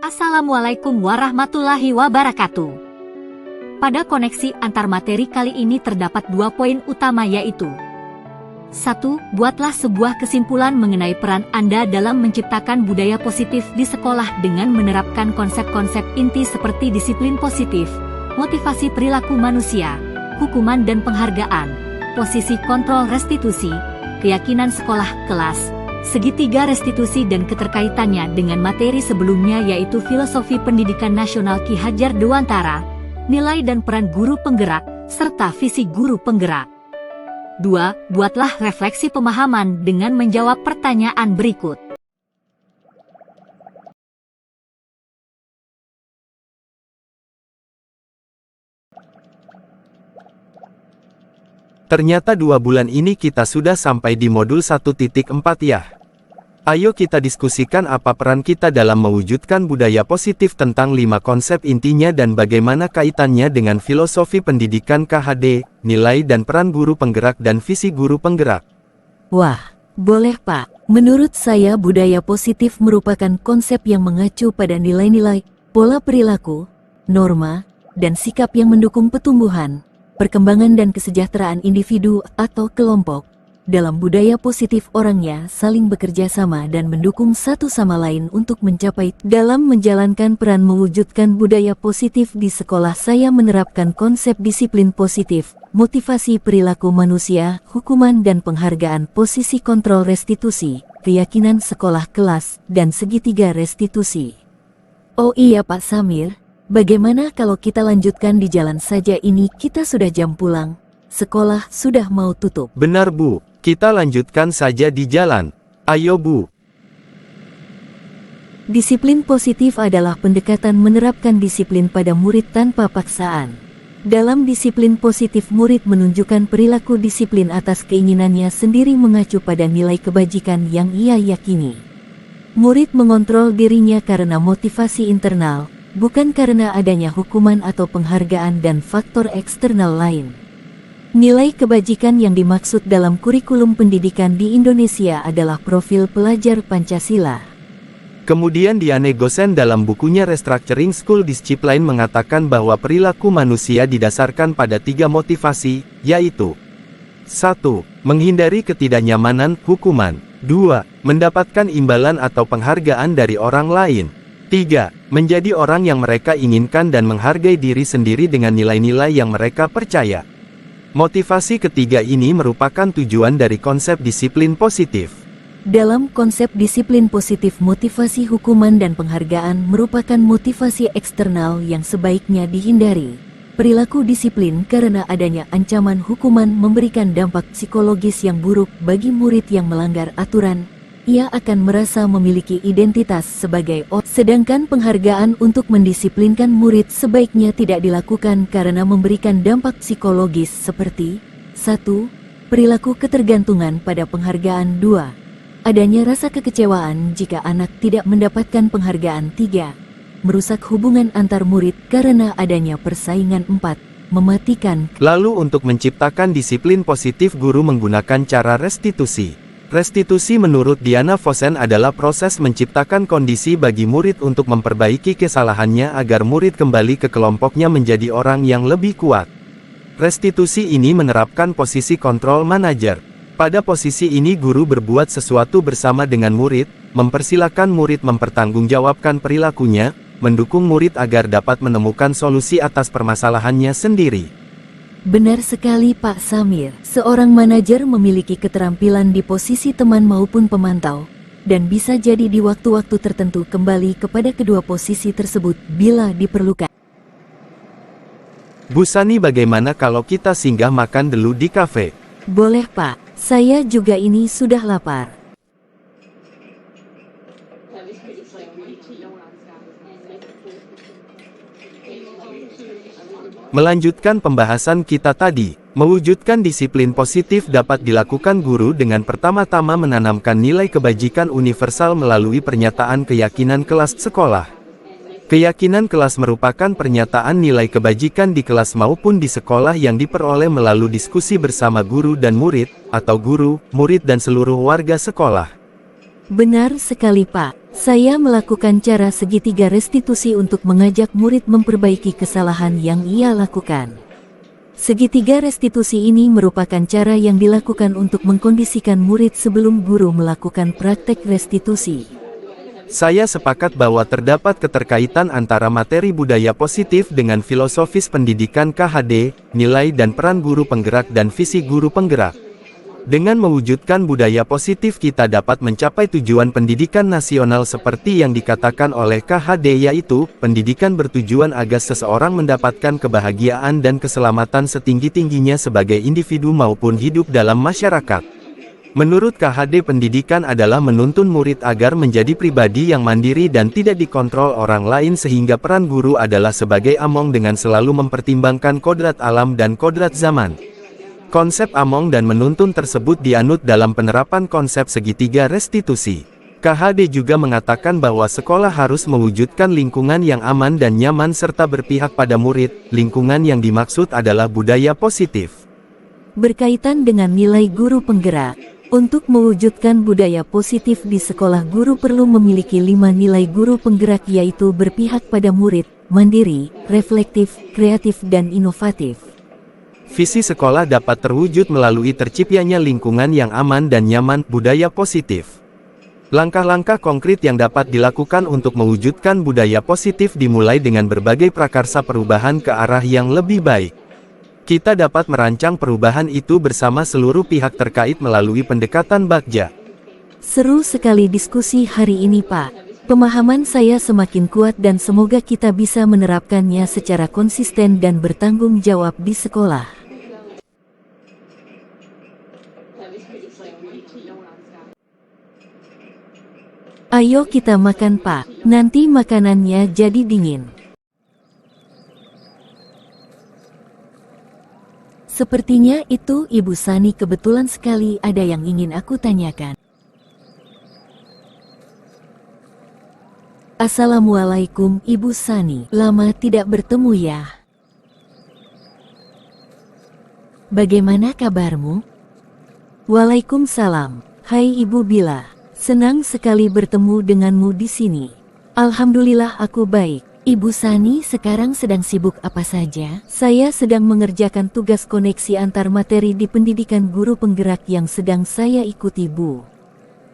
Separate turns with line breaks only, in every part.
Assalamualaikum warahmatullahi wabarakatuh. Pada koneksi antar materi kali ini terdapat 2 poin utama, yaitu 1. Buatlah sebuah kesimpulan mengenai peran Anda dalam menciptakan budaya positif di sekolah dengan menerapkan konsep-konsep inti seperti disiplin positif, motivasi perilaku manusia, hukuman dan penghargaan, posisi kontrol restitusi, keyakinan sekolah kelas, segitiga restitusi dan keterkaitannya dengan materi sebelumnya yaitu filosofi pendidikan nasional Ki Hajar Dewantara, nilai dan peran guru penggerak, serta visi guru penggerak. 2. Buatlah refleksi pemahaman dengan menjawab pertanyaan berikut.
Ternyata 2 bulan ini kita sudah sampai di modul 1.4 ya. Ayo kita diskusikan apa peran kita dalam mewujudkan budaya positif tentang 5 konsep intinya dan bagaimana kaitannya dengan filosofi pendidikan KHD, nilai dan peran guru penggerak dan visi guru penggerak.
Wah, boleh Pak. Menurut saya budaya positif merupakan konsep yang mengacu pada nilai-nilai, pola perilaku, norma, dan sikap yang mendukung pertumbuhan, perkembangan dan kesejahteraan individu atau kelompok. Dalam budaya positif orangnya saling bekerja sama dan mendukung satu sama lain untuk mencapai. Dalam menjalankan peran mewujudkan budaya positif di sekolah, saya menerapkan konsep disiplin positif, motivasi perilaku manusia, hukuman dan penghargaan, posisi kontrol restitusi, keyakinan sekolah kelas, dan segitiga restitusi. Oh iya Pak Samir, bagaimana kalau kita lanjutkan di jalan saja, ini kita sudah jam pulang, sekolah sudah mau tutup.
Benar Bu. Kita lanjutkan saja di jalan. Ayo Bu.
Disiplin positif adalah pendekatan menerapkan disiplin pada murid tanpa paksaan. Dalam disiplin positif, murid menunjukkan perilaku disiplin atas keinginannya sendiri mengacu pada nilai kebajikan yang ia yakini. Murid mengontrol dirinya karena motivasi internal, bukan karena adanya hukuman atau penghargaan dan faktor eksternal lain. Nilai kebajikan yang dimaksud dalam kurikulum pendidikan di Indonesia adalah profil pelajar Pancasila.
Kemudian Diane Gosen dalam bukunya Restructuring School Discipline mengatakan bahwa perilaku manusia didasarkan pada 3 motivasi, yaitu 1. Menghindari ketidaknyamanan, hukuman. 2. Mendapatkan imbalan atau penghargaan dari orang lain. 3. Menjadi orang yang mereka inginkan dan menghargai diri sendiri dengan nilai-nilai yang mereka percaya. Motivasi ketiga ini merupakan tujuan dari konsep disiplin positif.
Dalam konsep disiplin positif, motivasi hukuman dan penghargaan merupakan motivasi eksternal yang sebaiknya dihindari. Perilaku disiplin karena adanya ancaman hukuman memberikan dampak psikologis yang buruk bagi murid yang melanggar aturan. Ia akan merasa memiliki identitas sebagai orang. Sedangkan penghargaan untuk mendisiplinkan murid sebaiknya tidak dilakukan karena memberikan dampak psikologis seperti 1. Perilaku ketergantungan pada penghargaan. 2. Adanya rasa kekecewaan jika anak tidak mendapatkan penghargaan. 3. Merusak hubungan antar murid karena adanya persaingan. 4. Mematikan.
Lalu untuk menciptakan disiplin positif, guru menggunakan cara restitusi. Restitusi menurut Diana Vossen adalah proses menciptakan kondisi bagi murid untuk memperbaiki kesalahannya agar murid kembali ke kelompoknya menjadi orang yang lebih kuat. Restitusi ini menerapkan posisi kontrol manajer. Pada posisi ini guru berbuat sesuatu bersama dengan murid, mempersilahkan murid mempertanggungjawabkan perilakunya, mendukung murid agar dapat menemukan solusi atas permasalahannya sendiri.
Benar sekali Pak Samir, seorang manajer memiliki keterampilan di posisi teman maupun pemantau, dan bisa jadi di waktu-waktu tertentu kembali kepada kedua posisi tersebut bila diperlukan.
Bu Sani, bagaimana kalau kita singgah makan dulu di kafe?
Boleh Pak, saya juga ini sudah lapar.
Melanjutkan pembahasan kita tadi, mewujudkan disiplin positif dapat dilakukan guru dengan pertama-tama menanamkan nilai kebajikan universal melalui pernyataan keyakinan kelas sekolah. Keyakinan kelas merupakan pernyataan nilai kebajikan di kelas maupun di sekolah yang diperoleh melalui diskusi bersama guru dan murid, atau guru, murid dan seluruh warga sekolah.
Benar sekali Pak, saya melakukan cara segitiga restitusi untuk mengajak murid memperbaiki kesalahan yang ia lakukan. Segitiga restitusi ini merupakan cara yang dilakukan untuk mengkondisikan murid sebelum guru melakukan praktek restitusi.
Saya sepakat bahwa terdapat keterkaitan antara materi budaya positif dengan filosofis pendidikan KHD, nilai dan peran guru penggerak dan visi guru penggerak. Dengan mewujudkan budaya positif kita dapat mencapai tujuan pendidikan nasional seperti yang dikatakan oleh KHD, yaitu, pendidikan bertujuan agar seseorang mendapatkan kebahagiaan dan keselamatan setinggi-tingginya sebagai individu maupun hidup dalam masyarakat. Menurut KHD, pendidikan adalah menuntun murid agar menjadi pribadi yang mandiri dan tidak dikontrol orang lain, sehingga peran guru adalah sebagai among dengan selalu mempertimbangkan kodrat alam dan kodrat zaman. Konsep among dan menuntun tersebut dianut dalam penerapan konsep segitiga restitusi. KHD juga mengatakan bahwa sekolah harus mewujudkan lingkungan yang aman dan nyaman serta berpihak pada murid. Lingkungan yang dimaksud adalah budaya positif.
Berkaitan dengan nilai guru penggerak, untuk mewujudkan budaya positif di sekolah, guru perlu memiliki 5 nilai guru penggerak, yaitu berpihak pada murid, mandiri, reflektif, kreatif dan inovatif.
Visi sekolah dapat terwujud melalui terciptanya lingkungan yang aman dan nyaman, budaya positif. Langkah-langkah konkret yang dapat dilakukan untuk mewujudkan budaya positif dimulai dengan berbagai prakarsa perubahan ke arah yang lebih baik. Kita dapat merancang perubahan itu bersama seluruh pihak terkait melalui pendekatan bagja.
Seru sekali diskusi hari ini Pak. Pemahaman saya semakin kuat dan semoga kita bisa menerapkannya secara konsisten dan bertanggung jawab di sekolah. Ayo kita makan Pak, nanti makanannya jadi dingin. Sepertinya itu Ibu Sani, kebetulan sekali ada yang ingin aku tanyakan. Assalamualaikum Ibu Sani, lama tidak bertemu ya. Bagaimana kabarmu? Waalaikumsalam, hai Ibu Bila, senang sekali bertemu denganmu di sini. Alhamdulillah aku baik. Ibu Sani sekarang sedang sibuk apa saja? Saya sedang mengerjakan tugas koneksi antar materi di pendidikan guru penggerak yang sedang saya ikuti Bu.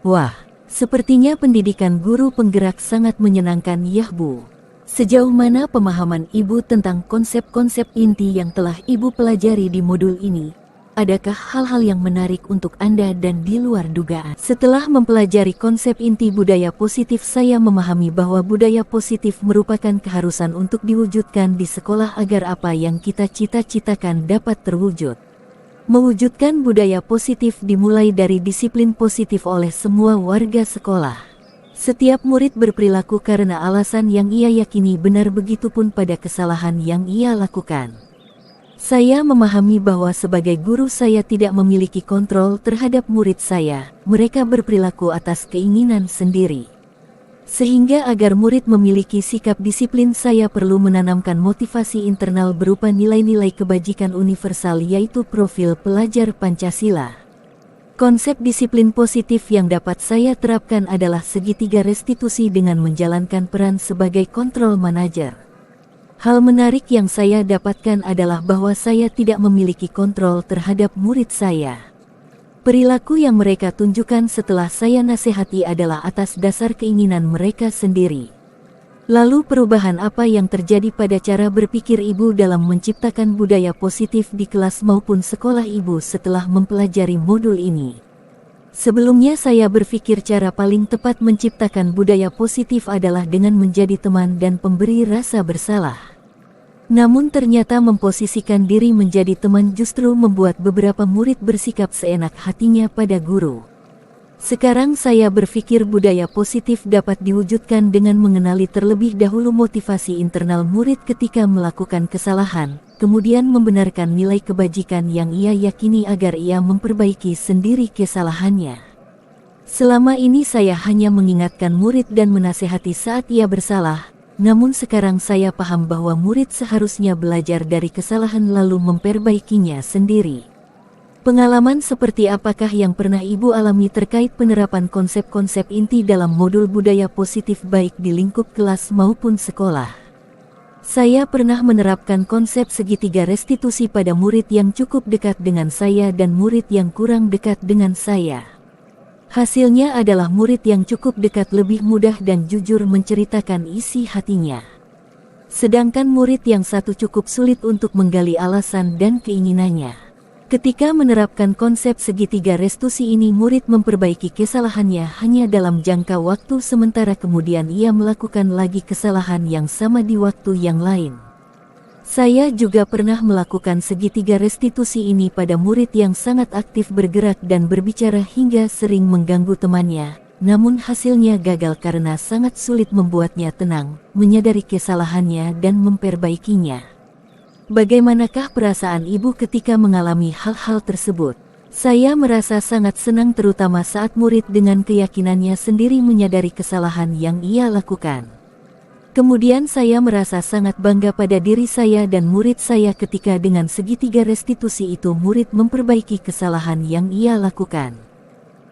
Wah, sepertinya pendidikan guru penggerak sangat menyenangkan ya Bu. Sejauh mana pemahaman Ibu tentang konsep-konsep inti yang telah Ibu pelajari di modul ini? Adakah hal-hal yang menarik untuk Anda dan di luar dugaan? Setelah mempelajari konsep inti budaya positif, saya memahami bahwa budaya positif merupakan keharusan untuk diwujudkan di sekolah agar apa yang kita cita-citakan dapat terwujud. Mewujudkan budaya positif dimulai dari disiplin positif oleh semua warga sekolah. Setiap murid berperilaku karena alasan yang ia yakini benar, begitupun pada kesalahan yang ia lakukan. Saya memahami bahwa sebagai guru saya tidak memiliki kontrol terhadap murid saya, mereka berperilaku atas keinginan sendiri. Sehingga agar murid memiliki sikap disiplin, saya perlu menanamkan motivasi internal berupa nilai-nilai kebajikan universal, yaitu profil pelajar Pancasila. Konsep disiplin positif yang dapat saya terapkan adalah segitiga restitusi dengan menjalankan peran sebagai kontrol manajer. Hal menarik yang saya dapatkan adalah bahwa saya tidak memiliki kontrol terhadap murid saya. Perilaku yang mereka tunjukkan setelah saya nasihati adalah atas dasar keinginan mereka sendiri. Lalu perubahan apa yang terjadi pada cara berpikir Ibu dalam menciptakan budaya positif di kelas maupun sekolah Ibu setelah mempelajari modul ini? Sebelumnya saya berpikir cara paling tepat menciptakan budaya positif adalah dengan menjadi teman dan pemberi rasa bersalah. Namun ternyata memposisikan diri menjadi teman justru membuat beberapa murid bersikap seenak hatinya pada guru. Sekarang saya berpikir budaya positif dapat diwujudkan dengan mengenali terlebih dahulu motivasi internal murid ketika melakukan kesalahan, kemudian membenarkan nilai kebajikan yang ia yakini agar ia memperbaiki sendiri kesalahannya. Selama ini saya hanya mengingatkan murid dan menasehati saat ia bersalah, namun sekarang saya paham bahwa murid seharusnya belajar dari kesalahan lalu memperbaikinya sendiri. Pengalaman seperti apakah yang pernah Ibu alami terkait penerapan konsep-konsep inti dalam modul budaya positif baik di lingkup kelas maupun sekolah? Saya pernah menerapkan konsep segitiga restitusi pada murid yang cukup dekat dengan saya dan murid yang kurang dekat dengan saya. Hasilnya adalah murid yang cukup dekat lebih mudah dan jujur menceritakan isi hatinya. Sedangkan murid yang satu cukup sulit untuk menggali alasan dan keinginannya. Ketika menerapkan konsep segitiga restitusi ini, murid memperbaiki kesalahannya hanya dalam jangka waktu sementara kemudian ia melakukan lagi kesalahan yang sama di waktu yang lain. Saya juga pernah melakukan segitiga restitusi ini pada murid yang sangat aktif bergerak dan berbicara hingga sering mengganggu temannya, namun hasilnya gagal karena sangat sulit membuatnya tenang, menyadari kesalahannya dan memperbaikinya. Bagaimanakah perasaan Ibu ketika mengalami hal-hal tersebut? Saya merasa sangat senang terutama saat murid dengan keyakinannya sendiri menyadari kesalahan yang ia lakukan. Kemudian saya merasa sangat bangga pada diri saya dan murid saya ketika dengan segitiga restitusi itu murid memperbaiki kesalahan yang ia lakukan.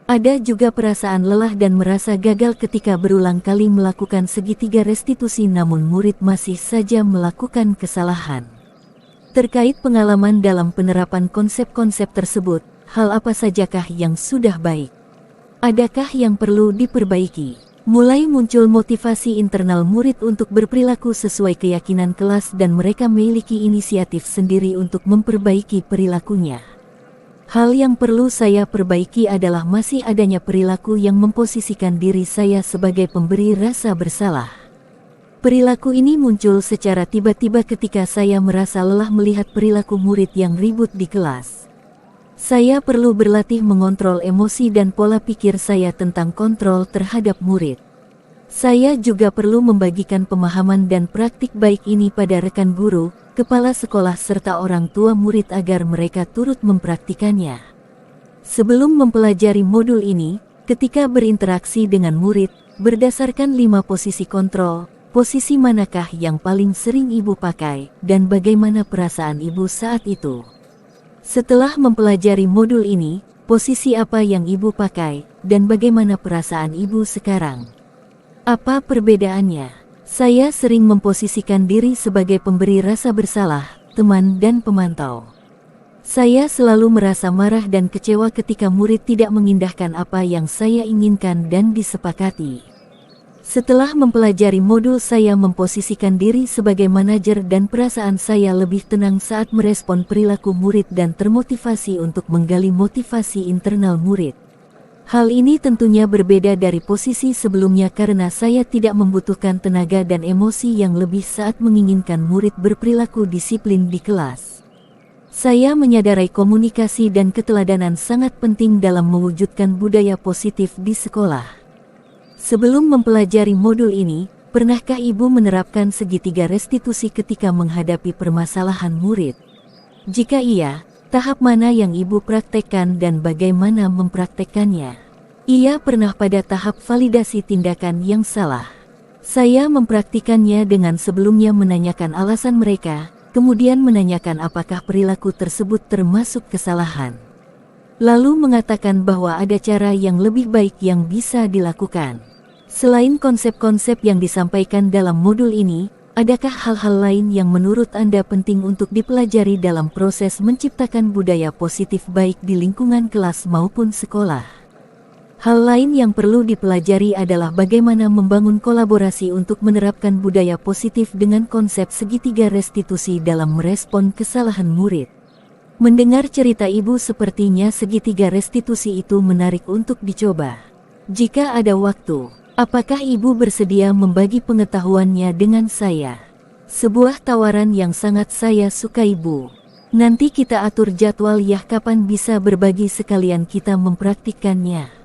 Ada juga perasaan lelah dan merasa gagal ketika berulang kali melakukan segitiga restitusi namun murid masih saja melakukan kesalahan. Terkait pengalaman dalam penerapan konsep-konsep tersebut, hal apa sajakah yang sudah baik? Adakah yang perlu diperbaiki? Mulai muncul motivasi internal murid untuk berperilaku sesuai keyakinan kelas dan mereka memiliki inisiatif sendiri untuk memperbaiki perilakunya. Hal yang perlu saya perbaiki adalah masih adanya perilaku yang memposisikan diri saya sebagai pemberi rasa bersalah. Perilaku ini muncul secara tiba-tiba ketika saya merasa lelah melihat perilaku murid yang ribut di kelas. Saya perlu berlatih mengontrol emosi dan pola pikir saya tentang kontrol terhadap murid. Saya juga perlu membagikan pemahaman dan praktik baik ini pada rekan guru, kepala sekolah serta orang tua murid agar mereka turut mempraktikannya. Sebelum mempelajari modul ini, ketika berinteraksi dengan murid, berdasarkan 5 posisi kontrol, posisi manakah yang paling sering Ibu pakai, dan bagaimana perasaan Ibu saat itu? Setelah mempelajari modul ini, posisi apa yang Ibu pakai, dan bagaimana perasaan Ibu sekarang? Apa perbedaannya? Saya sering memposisikan diri sebagai pemberi rasa bersalah, teman dan pemantau. Saya selalu merasa marah dan kecewa ketika murid tidak mengindahkan apa yang saya inginkan dan disepakati. Setelah mempelajari modul, saya memposisikan diri sebagai manajer dan perasaan saya lebih tenang saat merespon perilaku murid dan termotivasi untuk menggali motivasi internal murid. Hal ini tentunya berbeda dari posisi sebelumnya karena saya tidak membutuhkan tenaga dan emosi yang lebih saat menginginkan murid berperilaku disiplin di kelas. Saya menyadari komunikasi dan keteladanan sangat penting dalam mewujudkan budaya positif di sekolah. Sebelum mempelajari modul ini, pernahkah Ibu menerapkan segitiga restitusi ketika menghadapi permasalahan murid? Jika iya, tahap mana yang Ibu praktekkan dan bagaimana mempraktekkannya? Ia pernah pada tahap validasi tindakan yang salah. Saya mempraktikannya dengan sebelumnya menanyakan alasan mereka, kemudian menanyakan apakah perilaku tersebut termasuk kesalahan. Lalu mengatakan bahwa ada cara yang lebih baik yang bisa dilakukan. Selain konsep-konsep yang disampaikan dalam modul ini, adakah hal-hal lain yang menurut Anda penting untuk dipelajari dalam proses menciptakan budaya positif baik di lingkungan kelas maupun sekolah? Hal lain yang perlu dipelajari adalah bagaimana membangun kolaborasi untuk menerapkan budaya positif dengan konsep segitiga restitusi dalam merespon kesalahan murid. Mendengar cerita Ibu sepertinya segitiga restitusi itu menarik untuk dicoba. Jika ada waktu, apakah Ibu bersedia membagi pengetahuannya dengan saya? Sebuah tawaran yang sangat saya sukai, Bu. Nanti kita atur jadwal ya kapan bisa berbagi sekalian kita mempraktikkannya.